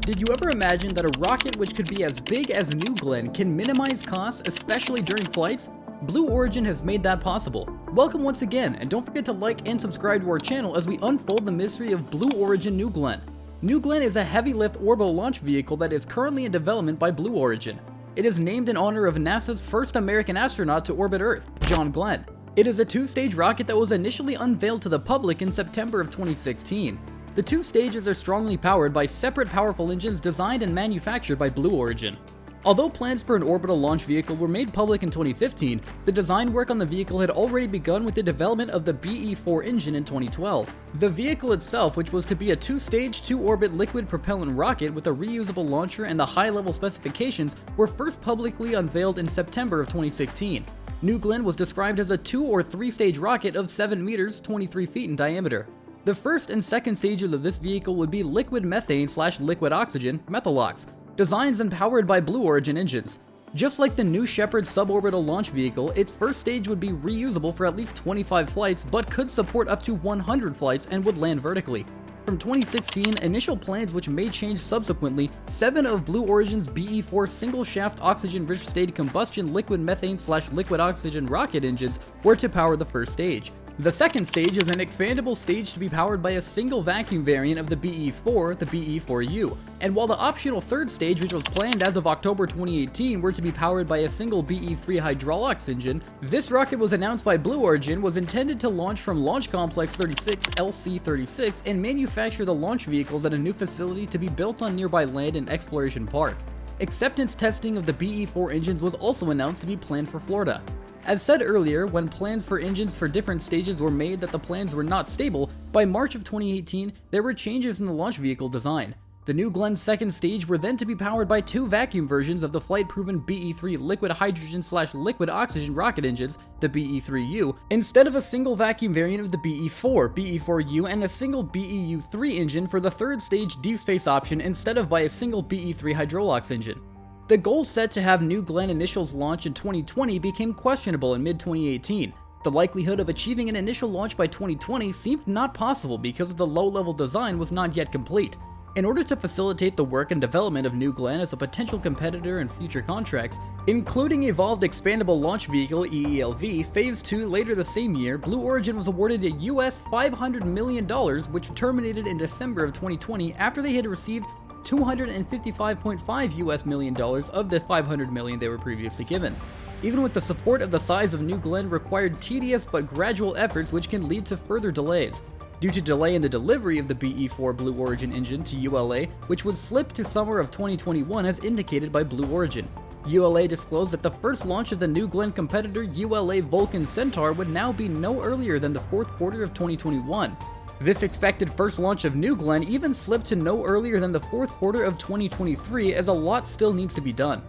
Did you ever imagine that a rocket which could be as big as New Glenn can minimize costs, especially during flights? Blue Origin has made that possible. Welcome once again, and don't forget to like and subscribe to our channel as we unfold the mystery of Blue Origin New Glenn. New Glenn is a heavy-lift orbital launch vehicle that is currently in development by Blue Origin. It is named in honor of NASA's first American astronaut to orbit Earth, John Glenn. It is a two-stage rocket that was initially unveiled to the public in September of 2016. The two stages are strongly powered by separate powerful engines designed and manufactured by Blue Origin. Although plans for an orbital launch vehicle were made public in 2015, the design work on the vehicle had already begun with the development of the BE-4 engine in 2012. The vehicle itself, which was to be a two-stage, two-orbit liquid propellant rocket with a reusable launcher and the high-level specifications, were first publicly unveiled in September of 2016. New Glenn was described as a two- or three-stage rocket of 7 meters, 23 feet in diameter. The first and second stages of this vehicle would be liquid methane/liquid oxygen, methalox, designed and powered by Blue Origin engines. Just like the New Shepard suborbital launch vehicle, its first stage would be reusable for at least 25 flights, but could support up to 100 flights and would land vertically. From 2016, initial plans which may change subsequently, 7 of Blue Origin's BE-4 single-shaft oxygen-rich state combustion liquid methane/liquid oxygen rocket engines were to power the first stage. The second stage is an expandable stage to be powered by a single vacuum variant of the BE-4, the BE-4U. And while the optional third stage, which was planned as of October 2018, were to be powered by a single BE-3 hydraulics engine, this rocket was announced by Blue Origin was intended to launch from Launch Complex 36, LC-36, and manufacture the launch vehicles at a new facility to be built on nearby land in Exploration Park. Acceptance testing of the BE-4 engines was also announced to be planned for Florida. As said earlier, when plans for engines for different stages were made that the plans were not stable, by March of 2018, there were changes in the launch vehicle design. The New Glenn second stage were then to be powered by 2 vacuum versions of the flight-proven BE-3 liquid hydrogen/liquid oxygen rocket engines, the BE-3U, instead of a single vacuum variant of the BE-4, BE-4U, and a single BE-U-3 engine for the third stage deep space option instead of by a single BE-3 hydraulics engine. The goal set to have New Glenn initials launch in 2020 became questionable in mid-2018. The likelihood of achieving an initial launch by 2020 seemed not possible because of the low-level design was not yet complete. In order to facilitate the work and development of New Glenn as a potential competitor in future contracts, including Evolved Expandable Launch Vehicle EELV Phase 2 later the same year, Blue Origin was awarded a US $500 million, which terminated in December of 2020 after they had received $255.5 million of the $500 million they were previously given. Even with the support of the size of New Glenn required tedious but gradual efforts which can lead to further delays. Due to delay in the delivery of the BE-4 Blue Origin engine to ULA, which would slip to summer of 2021 as indicated by Blue Origin. ULA disclosed that the first launch of the New Glenn competitor ULA Vulcan Centaur would now be no earlier than the fourth quarter of 2021. This expected first launch of New Glenn even slipped to no earlier than the fourth quarter of 2023 as a lot still needs to be done.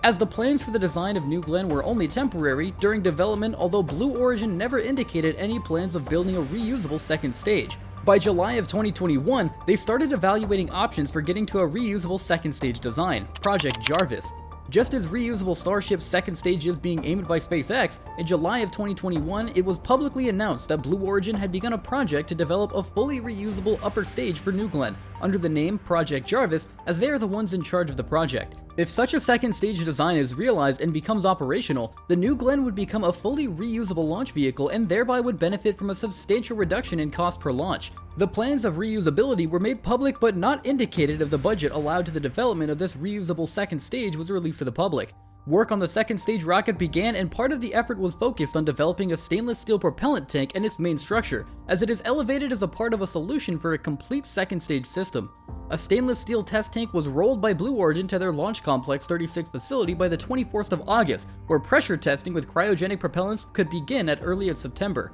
As the plans for the design of New Glenn were only temporary during development, although Blue Origin never indicated any plans of building a reusable second stage. By July of 2021, they started evaluating options for getting to a reusable second stage design, Project Jarvis. Just as reusable Starship's second stage is being aimed by SpaceX, in July of 2021, it was publicly announced that Blue Origin had begun a project to develop a fully reusable upper stage for New Glenn, under the name Project Jarvis, as they are the ones in charge of the project. If such a second stage design is realized and becomes operational, the New Glenn would become a fully reusable launch vehicle and thereby would benefit from a substantial reduction in cost per launch. The plans of reusability were made public but not indicated of the budget allowed to the development of this reusable second stage was released to the public. Work on the second stage rocket began and part of the effort was focused on developing a stainless steel propellant tank and its main structure, as it is elevated as a part of a solution for a complete second stage system. A stainless steel test tank was rolled by Blue Origin to their Launch Complex 36 facility by the 24th of August, where pressure testing with cryogenic propellants could begin at early as September.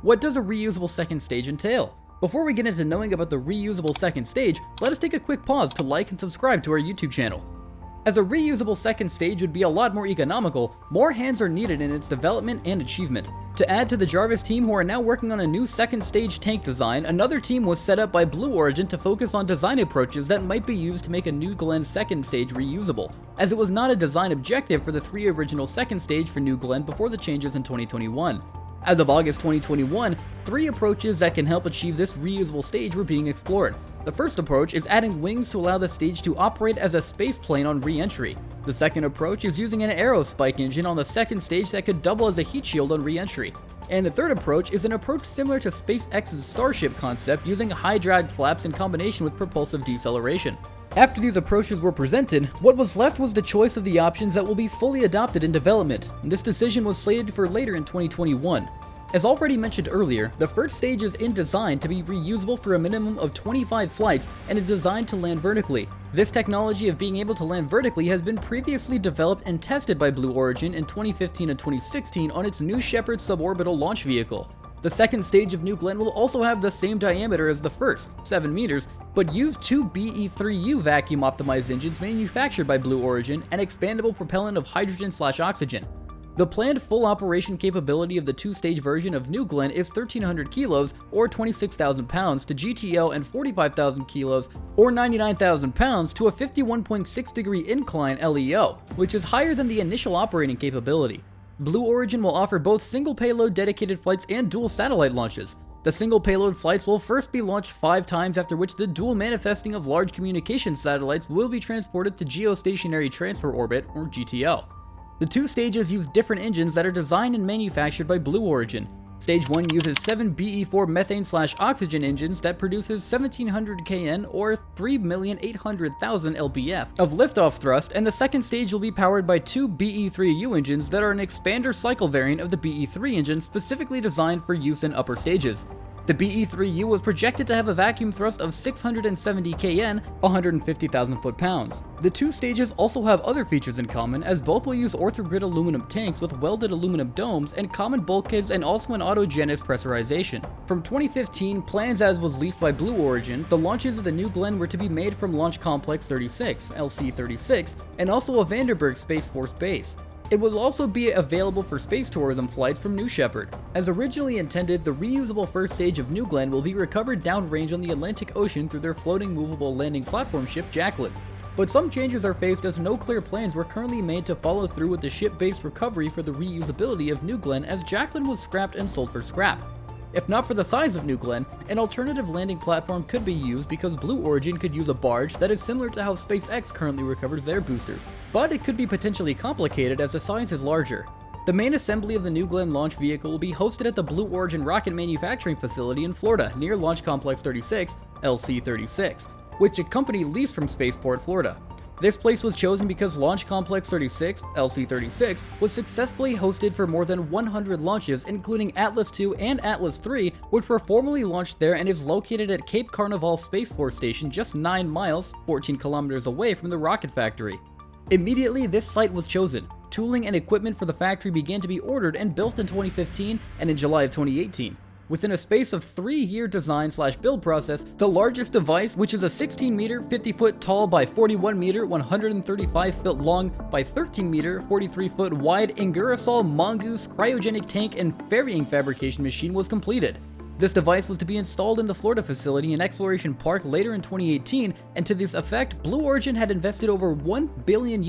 What does a reusable second stage entail? Before we get into knowing about the reusable second stage, let us take a quick pause to like and subscribe to our YouTube channel. As a reusable second stage would be a lot more economical, more hands are needed in its development and achievement. To add to the Jarvis team who are now working on a new second stage tank design, another team was set up by Blue Origin to focus on design approaches that might be used to make a New Glenn second stage reusable, as it was not a design objective for the 3 original second stage for New Glenn before the changes in 2021. As of August 2021, 3 approaches that can help achieve this reusable stage were being explored. The first approach is adding wings to allow the stage to operate as a space plane on re-entry. The second approach is using an aerospike engine on the second stage that could double as a heat shield on re-entry. And the third approach is an approach similar to SpaceX's Starship concept using high drag flaps in combination with propulsive deceleration. After these approaches were presented, what was left was the choice of the options that will be fully adopted in development. This decision was slated for later in 2021. As already mentioned earlier, the first stage is in design to be reusable for a minimum of 25 flights and is designed to land vertically. This technology of being able to land vertically has been previously developed and tested by Blue Origin in 2015 and 2016 on its New Shepard suborbital launch vehicle. The second stage of New Glenn will also have the same diameter as the first, 7 meters, but use two BE-3U vacuum-optimized engines manufactured by Blue Origin and expandable propellant of hydrogen/oxygen. The planned full operation capability of the two-stage version of New Glenn is 1,300 kilos or 26,000 pounds to GTO and 45,000 kilos or 99,000 pounds to a 51.6-degree incline LEO, which is higher than the initial operating capability. Blue Origin will offer both single payload dedicated flights and dual satellite launches. The single payload flights will first be launched 5 times, after which the dual manifesting of large communication satellites will be transported to geostationary transfer orbit or GTO. The two stages use different engines that are designed and manufactured by Blue Origin. Stage 1 uses 7 BE-4 methane/oxygen engines that produces 1,700 kN or 3,800,000 lbf of liftoff thrust, and the second stage will be powered by 2 BE-3U engines that are an expander cycle variant of the BE-3 engine specifically designed for use in upper stages. The BE-3U was projected to have a vacuum thrust of 670 kN, 150,000 foot-pounds. The two stages also have other features in common, as both will use orthogrid aluminum tanks with welded aluminum domes and common bulkheads and also an autogenous pressurization. From 2015, plans as was leased by Blue Origin, the launches of the New Glenn were to be made from Launch Complex 36, LC-36, and also a Vandenberg Space Force base. It will also be available for space tourism flights from New Shepard. As originally intended, the reusable first stage of New Glenn will be recovered downrange on the Atlantic Ocean through their floating movable landing platform ship Jacqueline. But some changes are faced as no clear plans were currently made to follow through with the ship-based recovery for the reusability of New Glenn, as Jacqueline was scrapped and sold for scrap. If not for the size of New Glenn, an alternative landing platform could be used because Blue Origin could use a barge that is similar to how SpaceX currently recovers their boosters, but it could be potentially complicated as the size is larger. The main assembly of the New Glenn launch vehicle will be hosted at the Blue Origin rocket manufacturing facility in Florida near Launch Complex 36, LC-36, which a company leased from Spaceport, Florida. This place was chosen because Launch Complex 36, LC-36, was successfully hosted for more than 100 launches, including Atlas II and Atlas III, which were formerly launched there, and is located at Cape Canaveral Space Force Station, just 9 miles, 14 kilometers away from the rocket factory. Immediately, this site was chosen. Tooling and equipment for the factory began to be ordered and built in 2015 and in July of 2018. Within a space of 3-year design/build process, the largest device, which is a 16-meter, 50-foot tall by 41-meter, 135-foot long by 13-meter, 43-foot wide Ingersoll Mongoose cryogenic tank and ferrying fabrication machine, was completed. This device was to be installed in the Florida facility in Exploration Park later in 2018, and to this effect, Blue Origin had invested over $1 billion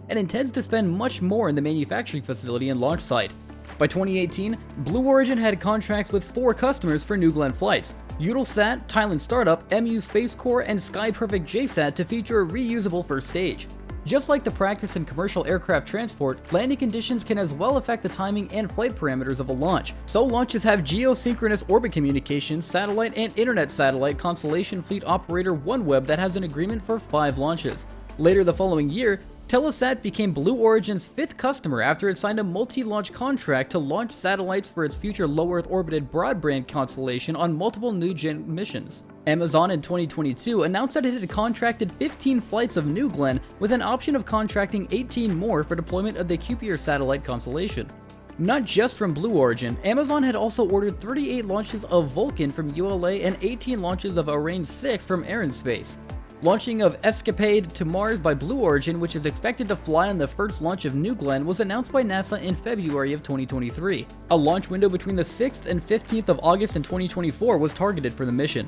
and intends to spend much more in the manufacturing facility and launch site. By 2018, Blue Origin had contracts with 4 customers for New Glenn flights: Eutelsat, Thailand startup, MU Space Corps, and SkyPerfect JSAT to feature a reusable first stage. Just like the practice in commercial aircraft transport, landing conditions can as well affect the timing and flight parameters of a launch. So launches have geosynchronous orbit communications, satellite and internet satellite constellation fleet operator OneWeb that has an agreement for 5 launches. Later the following year, Telesat became Blue Origin's 5th customer after it signed a multi-launch contract to launch satellites for its future low Earth orbited broadband constellation on multiple new-gen missions. Amazon in 2022 announced that it had contracted 15 flights of New Glenn with an option of contracting 18 more for deployment of the Kuiper satellite constellation. Not just from Blue Origin, Amazon had also ordered 38 launches of Vulcan from ULA and 18 launches of Ariane 6 from Arianespace. Launching of Escapade to Mars by Blue Origin, which is expected to fly on the first launch of New Glenn, was announced by NASA in February of 2023. A launch window between the 6th and 15th of August in 2024 was targeted for the mission.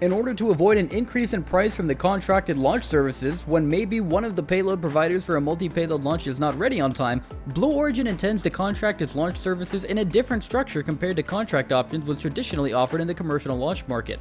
In order to avoid an increase in price from the contracted launch services when maybe one of the payload providers for a multi-payload launch is not ready on time, Blue Origin intends to contract its launch services in a different structure compared to contract options which traditionally offered in the commercial launch market.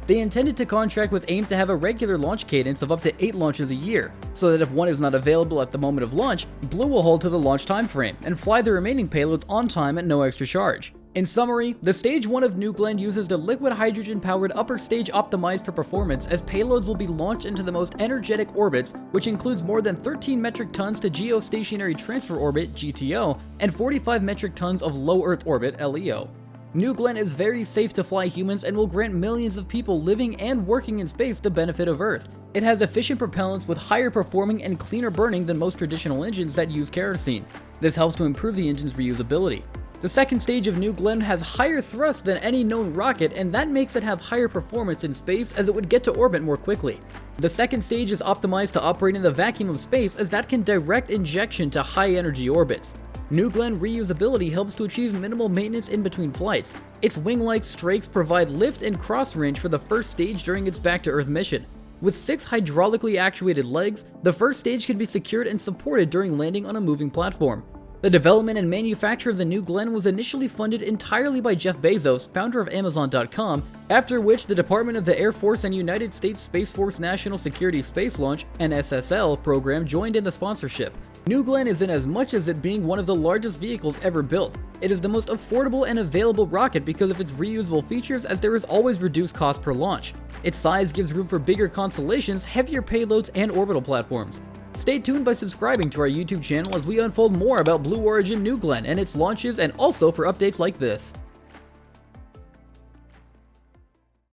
They intended to contract with AIM to have a regular launch cadence of up to 8 launches a year, so that if one is not available at the moment of launch, Blue will hold to the launch time frame and fly the remaining payloads on time at no extra charge. In summary, the Stage 1 of New Glenn uses the liquid hydrogen-powered upper stage optimized for performance, as payloads will be launched into the most energetic orbits, which includes more than 13 metric tons to geostationary transfer orbit (GTO) and 45 metric tons of low Earth orbit (LEO). New Glenn is very safe to fly humans and will grant millions of people living and working in space the benefit of Earth. It has efficient propellants with higher performing and cleaner burning than most traditional engines that use kerosene. This helps to improve the engine's reusability. The second stage of New Glenn has higher thrust than any known rocket, and that makes it have higher performance in space as it would get to orbit more quickly. The second stage is optimized to operate in the vacuum of space, as that can direct injection to high energy orbits. New Glenn reusability helps to achieve minimal maintenance in between flights. Its wing-like strakes provide lift and cross range for the first stage during its back-to-Earth mission. With 6 hydraulically actuated legs, the first stage can be secured and supported during landing on a moving platform. The development and manufacture of the New Glenn was initially funded entirely by Jeff Bezos, founder of Amazon.com, after which the Department of the Air Force and United States Space Force National Security Space Launch (NSSL) program joined in the sponsorship. New Glenn is in as much as it being one of the largest vehicles ever built. It is the most affordable and available rocket because of its reusable features, as there is always reduced cost per launch. Its size gives room for bigger constellations, heavier payloads, and orbital platforms. Stay tuned by subscribing to our YouTube channel as we unfold more about Blue Origin New Glenn and its launches, and also for updates like this.